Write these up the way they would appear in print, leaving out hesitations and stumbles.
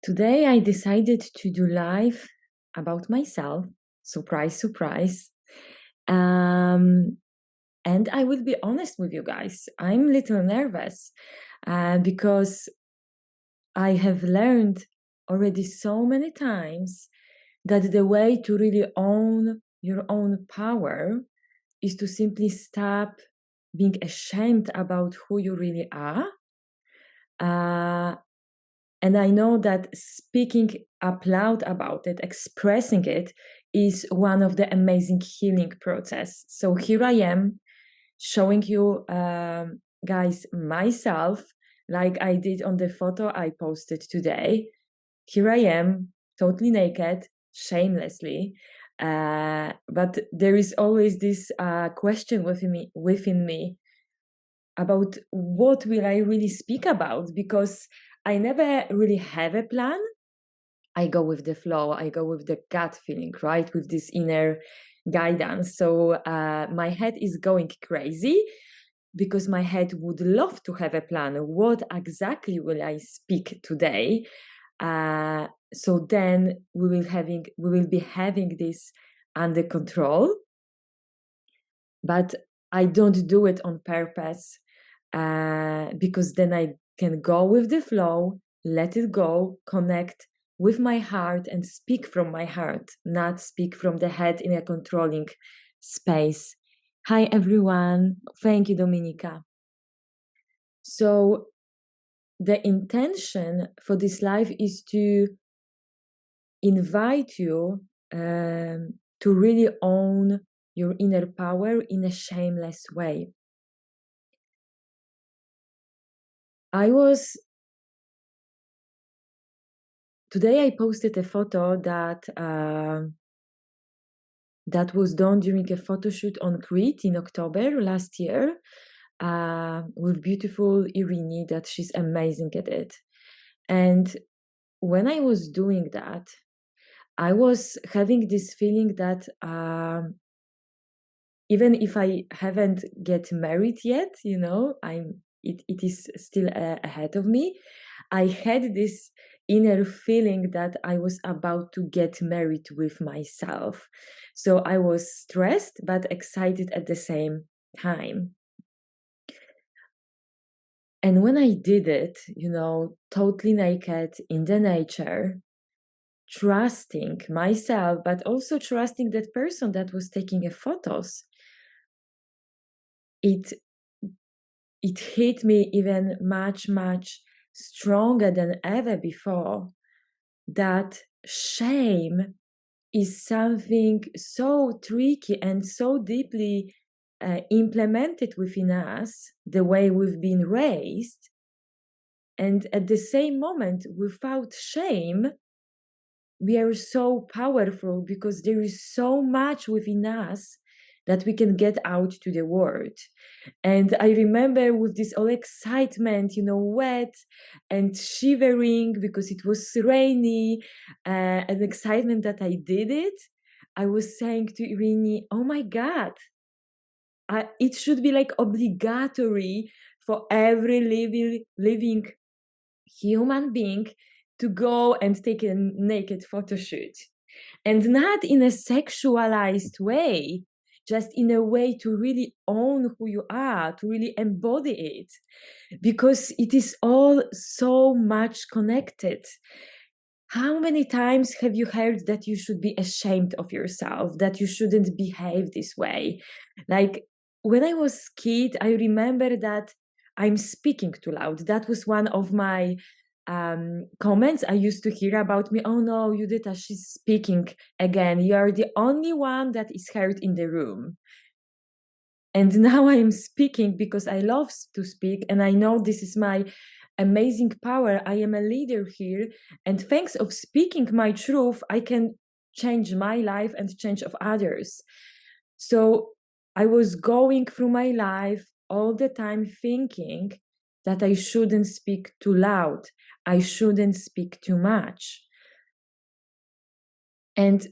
Today I decided to do live about myself. Surprise, surprise. And I will be honest with you guys. I'm a little nervous because I have learned already so many times that the way to really own your own power is to simply stop being ashamed about who you really are. And I know that speaking up loud about it, expressing it, is one of the amazing healing process. So here I am showing you guys myself like I did on the photo I posted today. Here I am, totally naked, shamelessly. But there is always this question within me about what will I really speak about, because I never really have a plan. I go with the flow. I go with the gut feeling, right? With this inner guidance. So my head is going crazy because my head would love to have a plan. What exactly will I speak today? So then we will be having this under control. But I don't do it on purpose because then I can go with the flow, let it go, connect with my heart and speak from my heart, not speak from the head in a controlling space. Hi, everyone. Thank you, Dominika. So the intention for this live is to invite you to really own your inner power in a shameless way. Today I posted a photo that was done during a photo shoot on Crete in October last year with beautiful Irini, that she's amazing at it. And when I was doing that, I was having this feeling that even if I haven't get married yet, it is still ahead of me. I had this inner feeling that I was about to get married with myself. So I was stressed but excited at the same time. And when I did it, totally naked in the nature, trusting myself, but also trusting that person that was taking photos, it hit me even much, much stronger than ever before, that shame is something so tricky and so deeply implemented within us, the way we've been raised. And at the same moment, without shame, we are so powerful because there is so much within us that we can get out to the world. And I remember with this all excitement, wet and shivering because it was rainy, and excitement that I did it, I was saying to Irini, oh my God, it should be like obligatory for every living human being to go and take a naked photo shoot. And not in a sexualized way, just in a way to really own who you are, to really embody it, because it is all so much connected. How many times have you heard that you should be ashamed of yourself, that you shouldn't behave this way? Like when I was a kid, I remember that I'm speaking too loud. That was one of my comments I used to hear about me. Oh no, Judita, she's speaking again. You're the only one that is heard in the room. And now I'm speaking because I love to speak, and I know this is my amazing power. I am a leader here, and thanks of speaking my truth, I can change my life and change of others. So I was going through my life all the time thinking that I shouldn't speak too loud. I shouldn't speak too much. And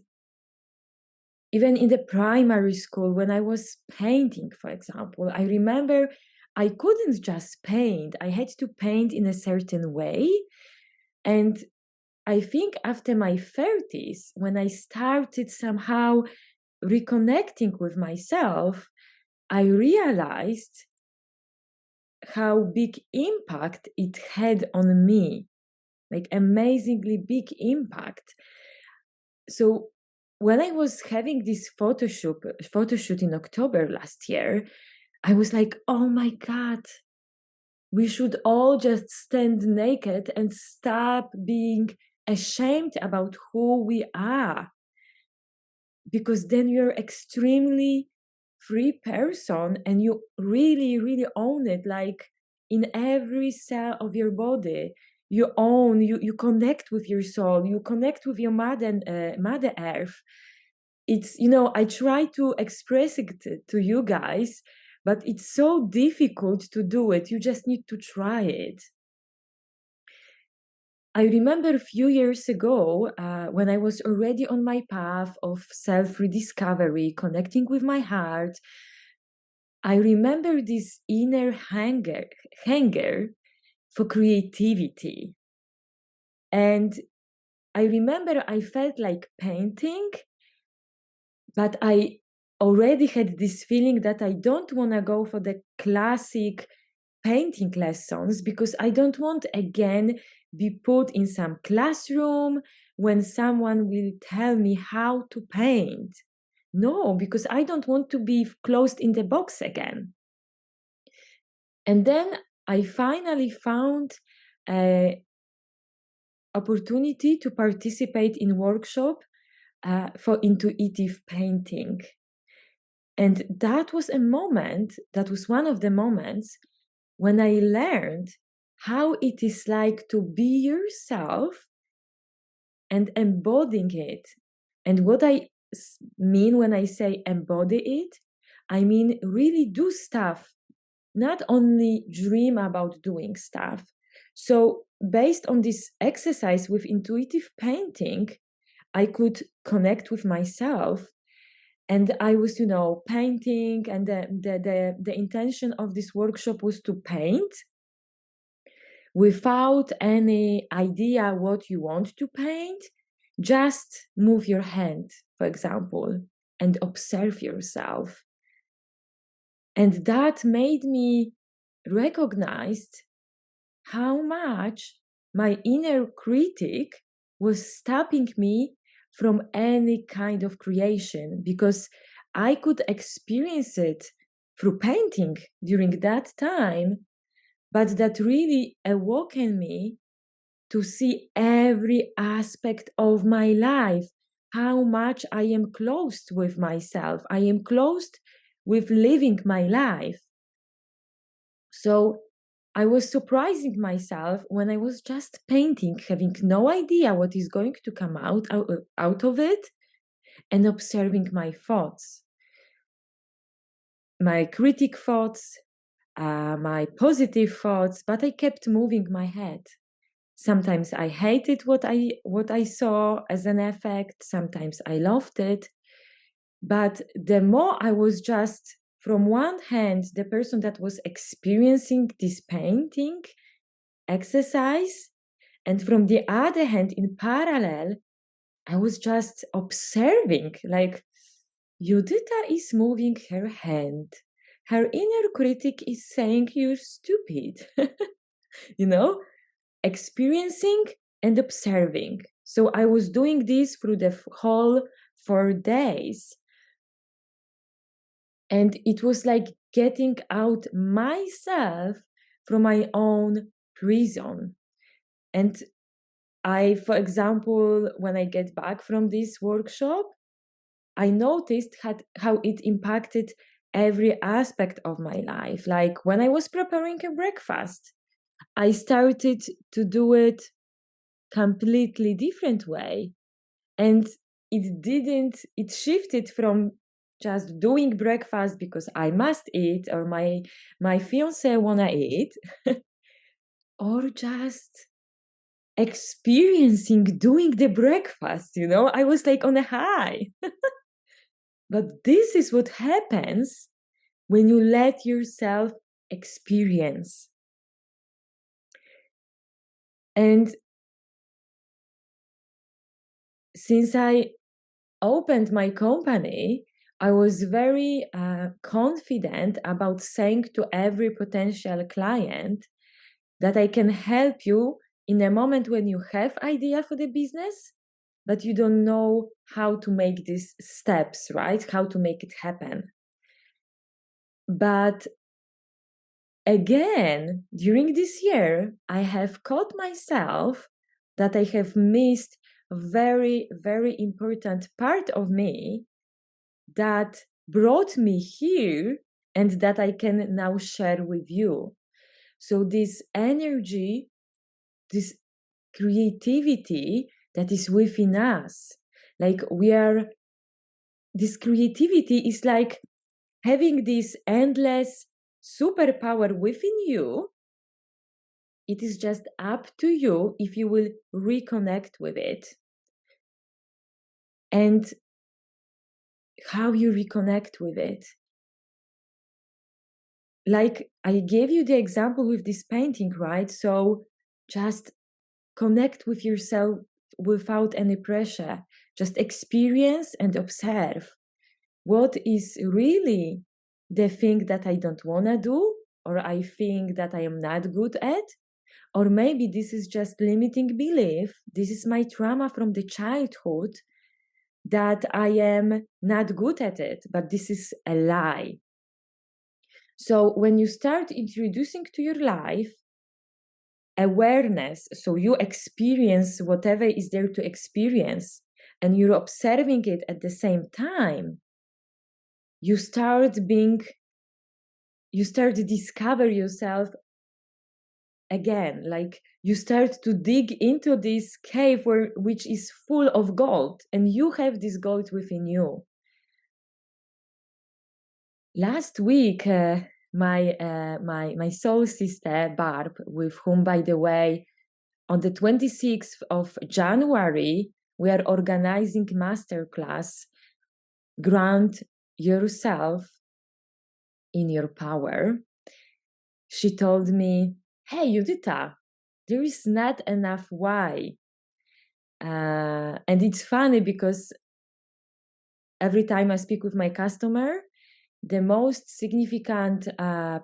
even in the primary school, when I was painting, for example, I remember I couldn't just paint. I had to paint in a certain way. And I think after my 30s, when I started somehow reconnecting with myself, I realized how big impact it had on me, like amazingly big impact. So when I was having this photo shoot in October last year, I was like, oh my God, we should all just stand naked and stop being ashamed about who we are. Because then you're extremely free person and you really, really own it. Like in every cell of your body, you own, you connect with your soul, you connect with your Mother Earth. It's, I try to express it to you guys, but it's so difficult to do it. You just need to try it. I remember a few years ago when I was already on my path of self-rediscovery, connecting with my heart. I remember this inner hunger for creativity. And I remember I felt like painting, but I already had this feeling that I don't want to go for the classic painting lessons because I don't want again be put in some classroom when someone will tell me how to paint. No, because I don't want to be closed in the box again. And then I finally found a opportunity to participate in workshop for intuitive painting. And that was one of the moments when I learned how it is like to be yourself and embodying it. And what I mean when I say embody it, I mean really do stuff, not only dream about doing stuff. So based on this exercise with intuitive painting, I could connect with myself. And I was, painting, and the intention of this workshop was to paint without any idea what you want to paint. Just move your hand, for example, and observe yourself. And that made me recognize how much my inner critic was stopping me from any kind of creation, because I could experience it through painting during that time, but that really awoken me to see every aspect of my life, how much I am closed with myself. I am closed with living my life. So I was surprising myself when I was just painting, having no idea what is going to come out of it, and observing my thoughts, my critic thoughts, my positive thoughts, but I kept moving my head. Sometimes I hated what I saw as an effect. Sometimes I loved it. But the more I was just, from one hand, the person that was experiencing this painting exercise, and from the other hand, in parallel, I was just observing, like, Judita is moving her hand. Her inner critic is saying, you're stupid. Experiencing and observing. So I was doing this through the whole 4 days. And it was like getting out myself from my own prison. And for example, when I get back from this workshop, I noticed how it impacted every aspect of my life. Like when I was preparing a breakfast, I started to do it completely different way. And it shifted from just doing breakfast because I must eat, or my fiancé wanna eat, or just experiencing doing the breakfast. I was like on a high. But this is what happens when you let yourself experience. And since I opened my company, I was very confident about saying to every potential client that I can help you in a moment when you have idea for the business, but you don't know how to make these steps, right? How to make it happen. But again, during this year, I have caught myself that I have missed a very, very important part of me that brought me here and that I can now share with you. So this energy, this creativity that is within us, like this creativity is like having this endless superpower within you. It is just up to you if you will reconnect with it. And how you reconnect with it. Like I gave you the example with this painting, right? So just connect with yourself without any pressure. Just experience and observe what is really the thing that I don't want to do, or I think that I am not good at. Or maybe this is just limiting belief. This is my trauma from the childhood that I am not good at it, but this is a lie. So when you start introducing to your life awareness, so you experience whatever is there to experience, and you're observing it at the same time, you start to discover yourself again. Like you start to dig into this cave which is full of gold, and you have this gold within you. Last week, my soul sister Barb, with whom, by the way, on the 26th of January, we are organizing Masterclass Ground Yourself in Your Power. She told me, "Hey, Judita, there is not enough why." And it's funny because every time I speak with my customer, the most significant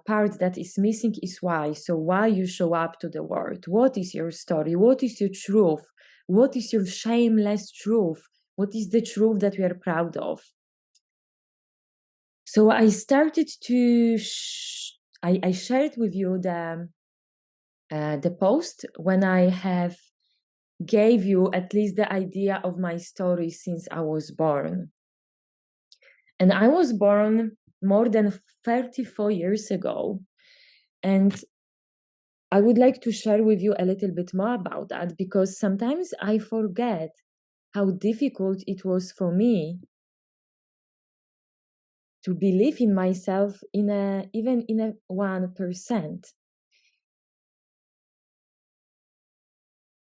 part that is missing is why. So why you show up to the world? What is your story? What is your truth? What is your shameless truth? What is the truth that we are proud of? So I started to, I shared with you the post when I have gave you at least the idea of my story since I was born. And I was born more than 34 years ago. And I would like to share with you a little bit more about that, because sometimes I forget how difficult it was for me to believe in myself even in a 1%.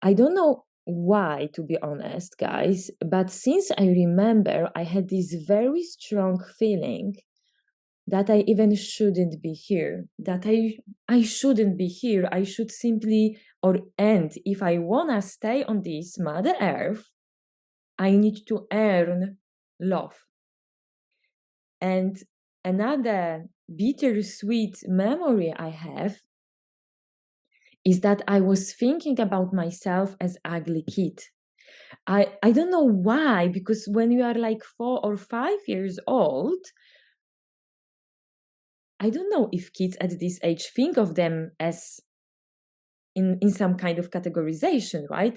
I don't know why, to be honest, guys, but since I remember, I had this very strong feeling that I even shouldn't be here, that I shouldn't be here. I should simply, if I want to stay on this Mother Earth, I need to earn love. And another bittersweet memory I have is that I was thinking about myself as ugly kid. I don't know why, because when you are like 4 or 5 years old, I don't know if kids at this age think of them as in some kind of categorization, right?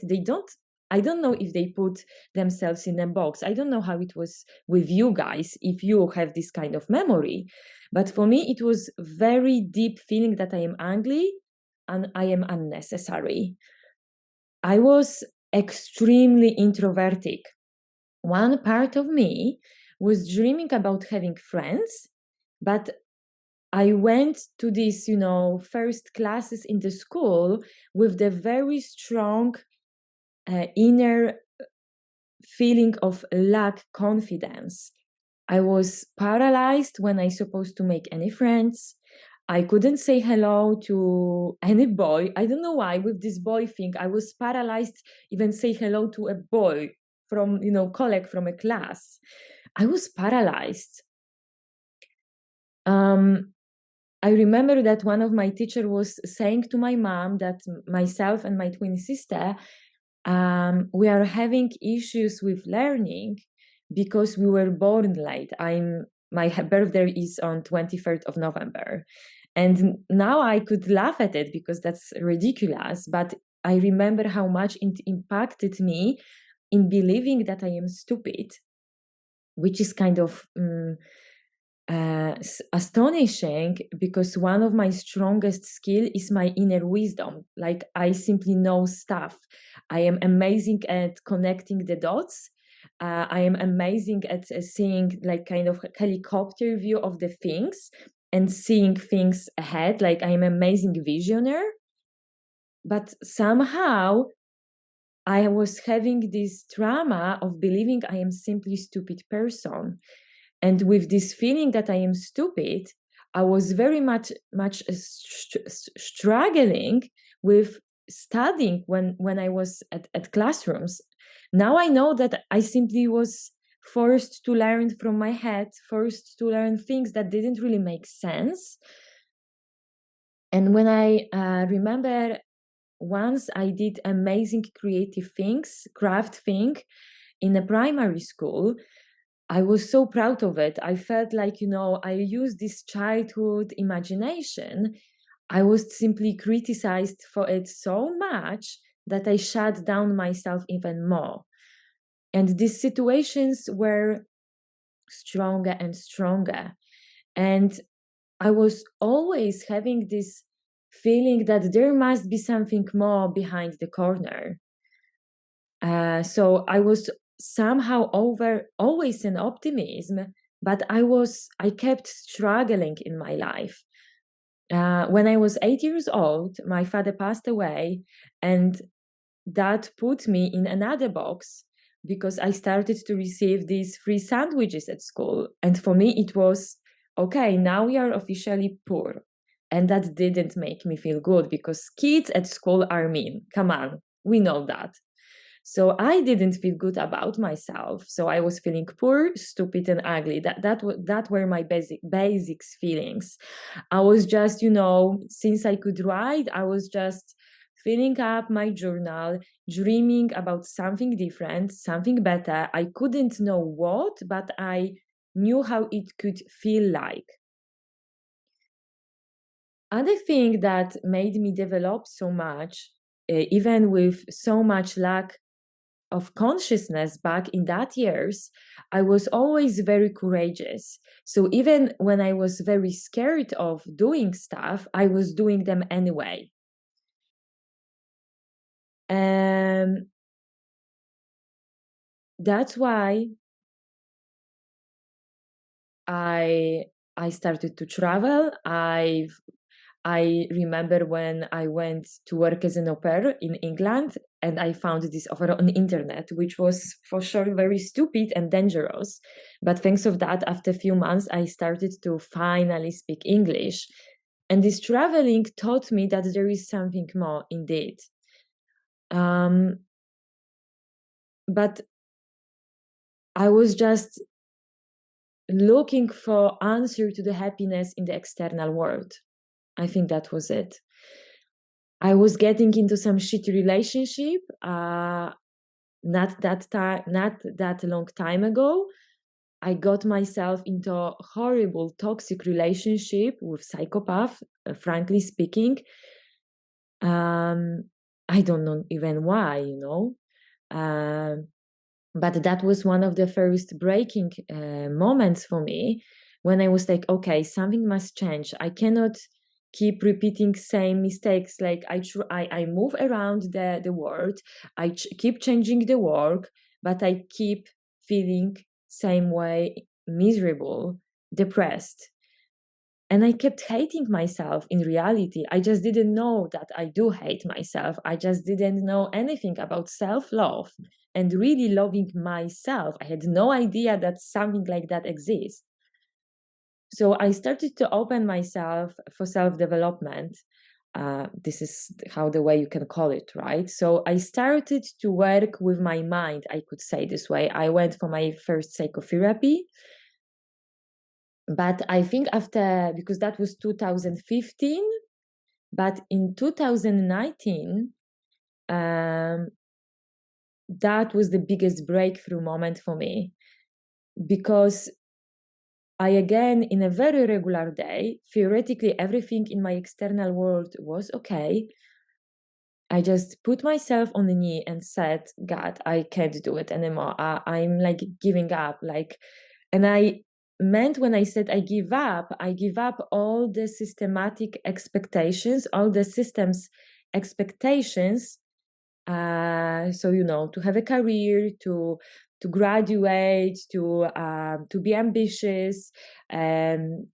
I don't know if they put themselves in a box. I don't know how it was with you guys, if you have this kind of memory. But for me, it was very deep feeling that I am ugly and I am unnecessary. I was extremely introverted. One part of me was dreaming about having friends, but I went to these, first classes in the school with the very strong inner feeling of lack confidence. I was paralyzed when I supposed to make any friends. I couldn't say hello to any boy. I don't know why with this boy thing. I was paralyzed even say hello to a boy. from, colleague from a class. I was paralyzed. I remember that one of my teacher was saying to my mom that myself and my twin sister, we are having issues with learning because we were born late. My birthday is on 23rd of November. And now I could laugh at it because that's ridiculous. But I remember how much it impacted me in believing that I am stupid, which is kind of astonishing, because one of my strongest skill is my inner wisdom. Like, I simply know stuff. I am amazing at connecting the dots. I am amazing at seeing like kind of helicopter view of the things and seeing things ahead. Like, I am amazing visionary. But somehow I was having this trauma of believing I am simply stupid person. And with this feeling that I am stupid, I was very much struggling with studying when I was at classrooms. Now I know that I simply was forced to learn from my head, forced to learn things that didn't really make sense. And when I remember once I did amazing creative things, craft thing in a primary school, I was so proud of it. I felt like, I used this childhood imagination. I was simply criticized for it so much that I shut down myself even more. And these situations were stronger and stronger. And I was always having this feeling that there must be something more behind the corner. So I was somehow always an optimism, but I kept struggling in my life. When I was 8 years old, my father passed away, and that put me in another box because I started to receive these free sandwiches at school. And for me, it was, okay, now we are officially poor. And that didn't make me feel good because kids at school are mean. Come on, we know that. So I didn't feel good about myself. So I was feeling poor, stupid, and ugly. That were my basics feelings. I was just, since I could write, I was just filling up my journal, dreaming about something different, something better. I couldn't know what, but I knew how it could feel like. Other thing that made me develop so much, even with so much lack of consciousness back in that years, I was always very courageous. So even when I was very scared of doing stuff, I was doing them anyway. And that's why I started to travel. I remember when I went to work as an au pair in England, and I found this offer on the internet, which was for sure very stupid and dangerous. But thanks of that, after a few months, I started to finally speak English. And this traveling taught me that there is something more indeed. But I was just looking for answer to the happiness in the external world. I think that was it. I was getting into some shitty relationship, not that long time ago. I got myself into a horrible toxic relationship with psychopath, frankly speaking. I don't know even why, but that was one of the first breaking moments for me, when I was like, okay, something must change. I cannot keep repeating same mistakes. Like I move around the world, I keep changing the work, but I keep feeling same way, miserable, depressed. And I kept hating myself in reality. I just didn't know that I do hate myself. I just didn't know anything about self-love and really loving myself. I had no idea that something like that exists. So I started to open myself for self-development. This is how the way you can call it, right? So I started to work with my mind, I could say this way. I went for my first psychotherapy, but I think after, because that was 2015, but in 2019, that was the biggest breakthrough moment for me, because I, again, in a very regular day, theoretically, everything in my external world was okay. I just put myself on the knee and said, God, I can't do it anymore. I'm like giving up. And I meant, when I said I give up all the systematic expectations, all the systems expectations. So, to have a career, to graduate, to be ambitious, and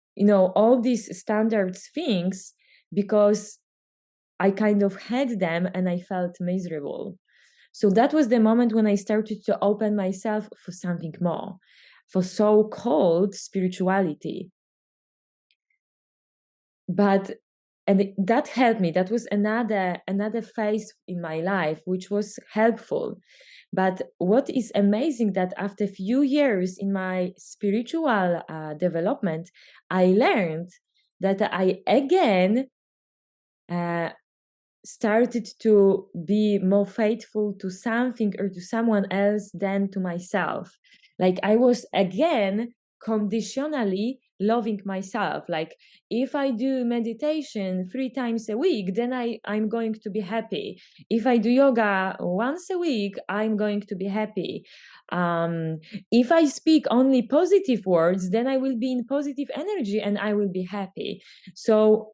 all these standards things, because I kind of had them and I felt miserable. So that was the moment when I started to open myself for something more, for so-called spirituality. And that helped me. That was another phase in my life, which was helpful. But what is amazing, that after a few years in my spiritual development, I learned that I again started to be more faithful to something or to someone else than to myself. Like, I was again conditionally loving myself. Like, if I do meditation 3 times a week, then I'm going to be happy. If I do yoga once a week, I'm going to be happy. If I speak only positive words, then I will be in positive energy and I will be happy. So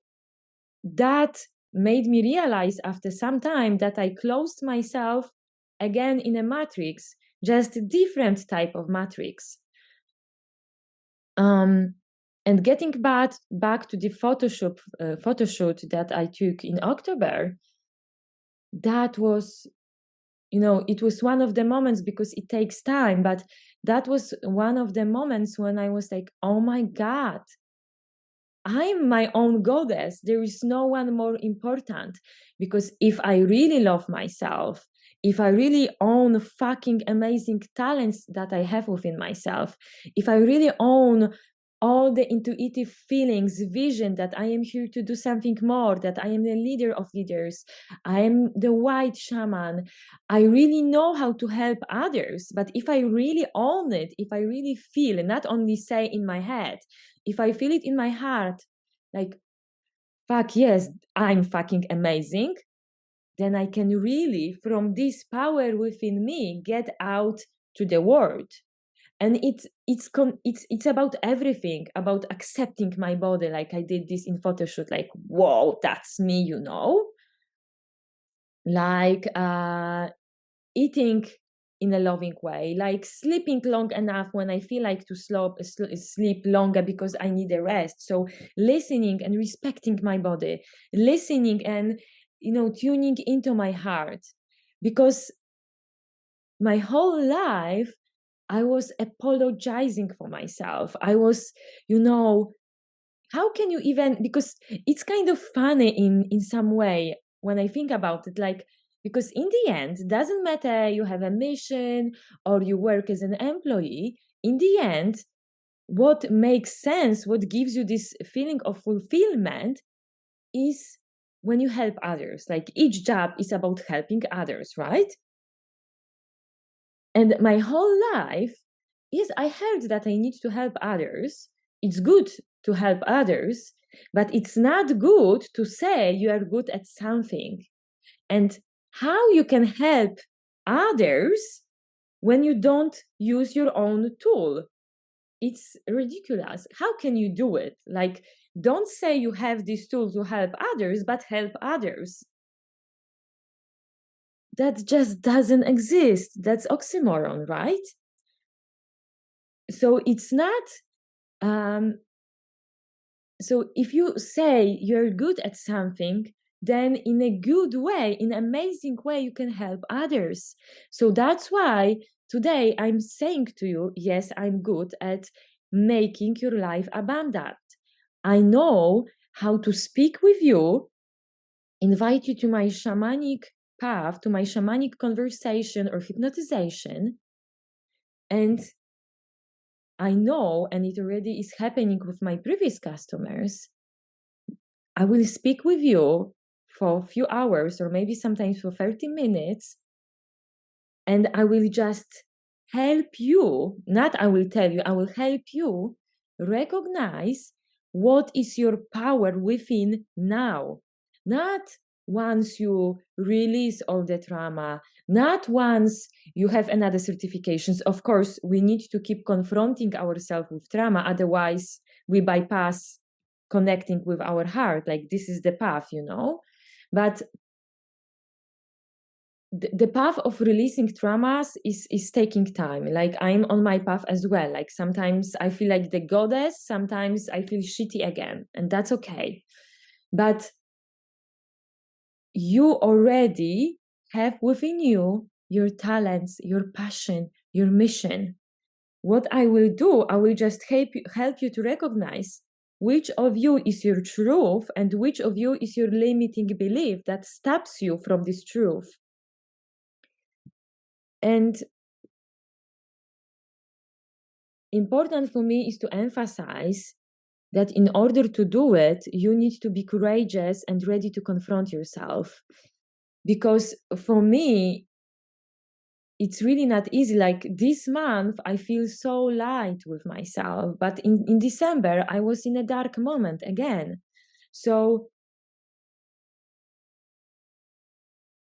that made me realize after some time that I closed myself again in a matrix, just a different type of matrix. And getting back to the photo shoot that I took in October, that was, it was one of the moments, because it takes time, but that was one of the moments when I was like, oh my God, I'm my own goddess. There is no one more important. Because if I really love myself, if I really own fucking amazing talents that I have within myself, if I really own all the intuitive feelings, vision that I am here to do something more, that I am the leader of leaders, I am the white shaman, I really know how to help others. But if I really own it, if I really feel, and not only say in my head, if I feel it in my heart, like, fuck yes, I'm fucking amazing, then I can really, from this power within me, get out to the world. And it's about everything, about accepting my body. Like, I did this in photo shoot, like, whoa, that's me, like eating in a loving way, like sleeping long enough when I feel like to sleep longer because I need a rest. So listening and respecting my body, listening and tuning into my heart, because my whole life I was apologizing for myself. I was, how can you even, because it's kind of funny in some way when I think about it, like, because in the end, it doesn't matter you have a mission or you work as an employee. In the end, what makes sense, what gives you this feeling of fulfillment, is when you help others. Like, each job is about helping others, right? And my whole life, yes, I heard that I need to help others. It's good to help others, but it's not good to say you are good at something. And how you can help others when you don't use your own tool? It's ridiculous. How can you do it? Like, don't say you have this tool to help others, but help others. That just doesn't exist. That's oxymoron, right? So it's not so if you say you're good at something, then in a good way, in an amazing way, you can help others. So that's why today I'm saying to you, yes, I'm good at making your life abundant. I know how to speak with you invite you to my shamanic path, to my shamanic conversation or hypnotization. And I know, and it already is happening with my previous customers, I will speak with you for a few hours or maybe sometimes for 30 minutes, and I will just help you, not I will tell you, I will help you recognize what is your power within now. Not once you release all the trauma, not once you have another certifications. Of course, we need to keep confronting ourselves with trauma, otherwise we bypass connecting with our heart. Like, this is the path, you know. But the path of releasing traumas is taking time. Like, I'm on my path as well. Like, sometimes I feel like the goddess, sometimes I feel shitty again, and that's okay. But you already have within you your talents, your passion, your mission. What I will do, I will just help you to recognize which of you is your truth and which of you is your limiting belief that stops you from this truth. And important for me is to emphasize that in order to do it, you need to be courageous and ready to confront yourself. Because for me, it's really not easy. Like, this month, I feel so light with myself. But in December, I was in a dark moment again. So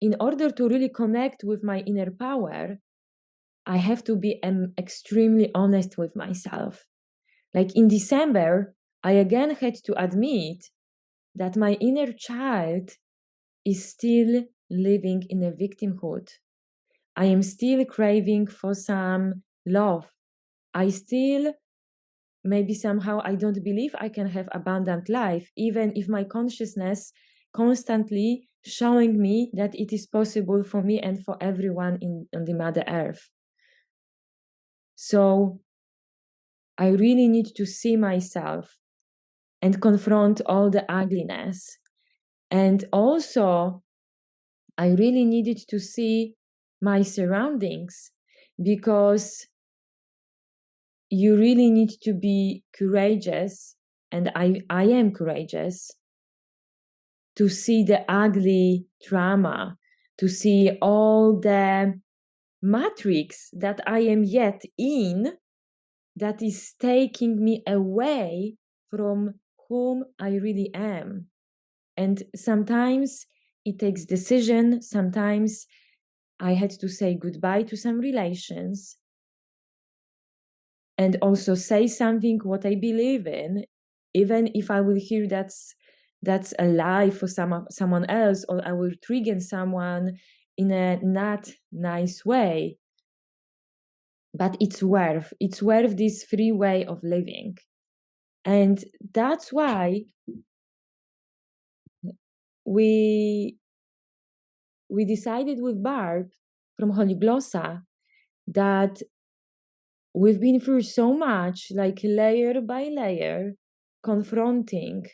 in order to really connect with my inner power, I have to be extremely honest with myself. Like, in December, I again had to admit that my inner child is still living in a victimhood. I am still craving for some love. I still, maybe somehow, I don't believe I can have abundant life, even if my consciousness constantly showing me that it is possible for me and for everyone on the Mother Earth. So I really need to see myself and confront all the ugliness. And also, I really needed to see my surroundings, because you really need to be courageous, and I am courageous, to see the ugly trauma, to see all the matrix that I am yet in, that is taking me away from whom I really am. And sometimes it takes decision. Sometimes I had to say goodbye to some relations, and also say something what I believe in, even if I will hear that's a lie for someone else, or I will trigger someone in a not nice way. But it's worth this free way of living. And that's why we decided with Barb from Holiglossa that we've been through so much, like layer by layer, confronting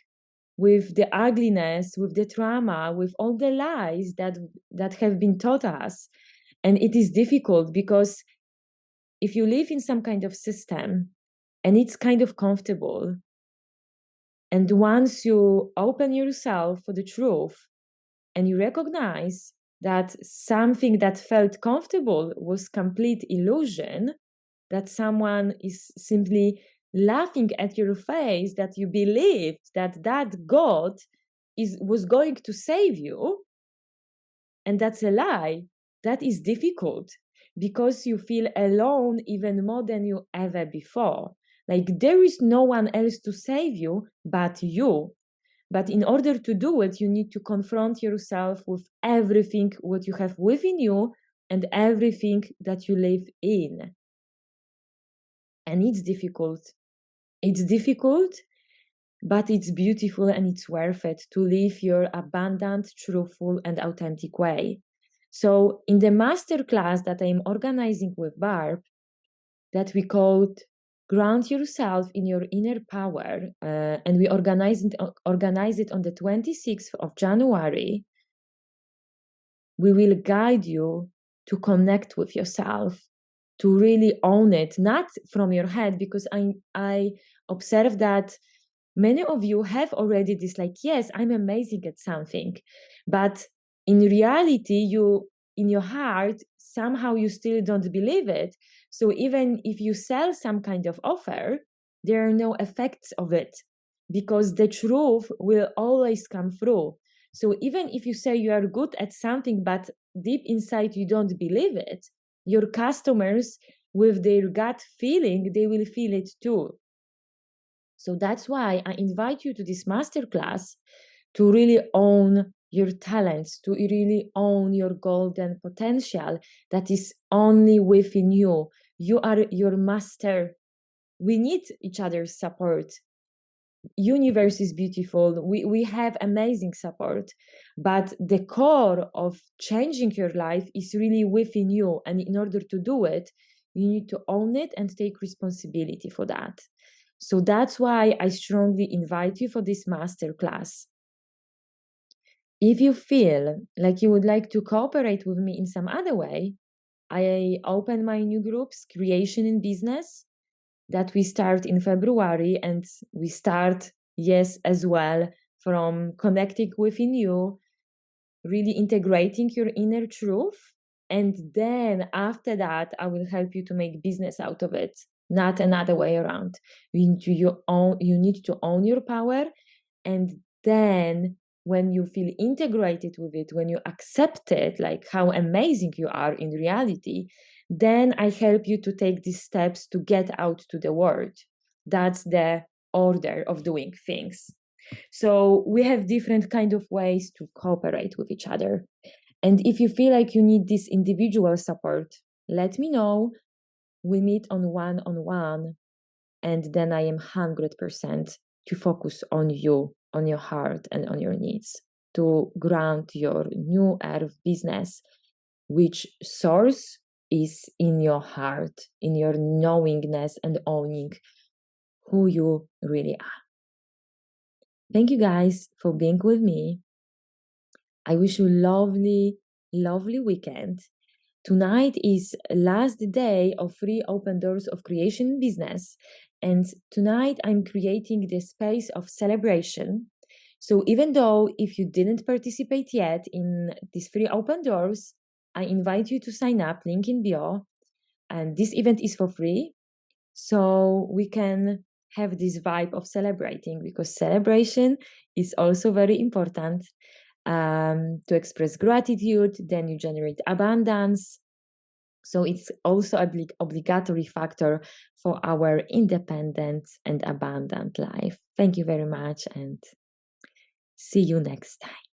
with the ugliness, with the trauma, with all the lies that have been taught us. And it is difficult, because if you live in some kind of system and it's kind of comfortable, and once you open yourself for the truth and you recognize that something that felt comfortable was complete illusion, that someone is simply laughing at your face, that you believed that God was going to save you, and that's a lie, that is difficult, because you feel alone even more than you ever before. Like, there is no one else to save you but you. But in order to do it, you need to confront yourself with everything what you have within you and everything that you live in. And it's difficult. It's difficult, but it's beautiful, and it's worth it to live your abundant, truthful, and authentic way. So in the masterclass that I'm organizing with Barb, that we called ground yourself in your inner power, and we organize it on the 26th of January. We will guide you to connect with yourself, to really own it, not from your head, because I observe that many of you have already this like, yes, I'm amazing at something, but in reality, you in your heart, somehow you still don't believe it. So even if you sell some kind of offer, there are no effects of it, because the truth will always come through. So even if you say you are good at something, but deep inside you don't believe it, your customers, with their gut feeling, they will feel it too. So that's why I invite you to this masterclass to really own your talents, to really own your golden potential that is only within you. You are your master. We need each other's support. Universe is beautiful. We have amazing support, but the core of changing your life is really within you. And in order to do it, you need to own it and take responsibility for that. So that's why I strongly invite you for this masterclass. If you feel like you would like to cooperate with me in some other way, I open my new groups, Creation in Business, that we start in February, and we start, yes, as well, from connecting within you, really integrating your inner truth. And then after that, I will help you to make business out of it, not another way around. You need to own your power. And then when you feel integrated with it, when you accept it, like how amazing you are in reality, then I help you to take these steps to get out to the world. That's the order of doing things. So we have different kind of ways to cooperate with each other. And if you feel like you need this individual support, let me know. We meet on one-on-one, and then I am 100% to focus on you, on your heart, and on your needs, to ground your new era of business, which source is in your heart, in your knowingness and owning who you really are. Thank you guys for being with me. I wish you lovely, lovely weekend. Tonight is last day of free open doors of creation business. And tonight I'm creating the space of celebration. So even though if you didn't participate yet in these free open doors, I invite you to sign up, link in bio. And this event is for free. So we can have this vibe of celebrating, because celebration is also very important, to express gratitude. Then you generate abundance. So it's also an obligatory factor for our independent and abundant life. Thank you very much, and see you next time.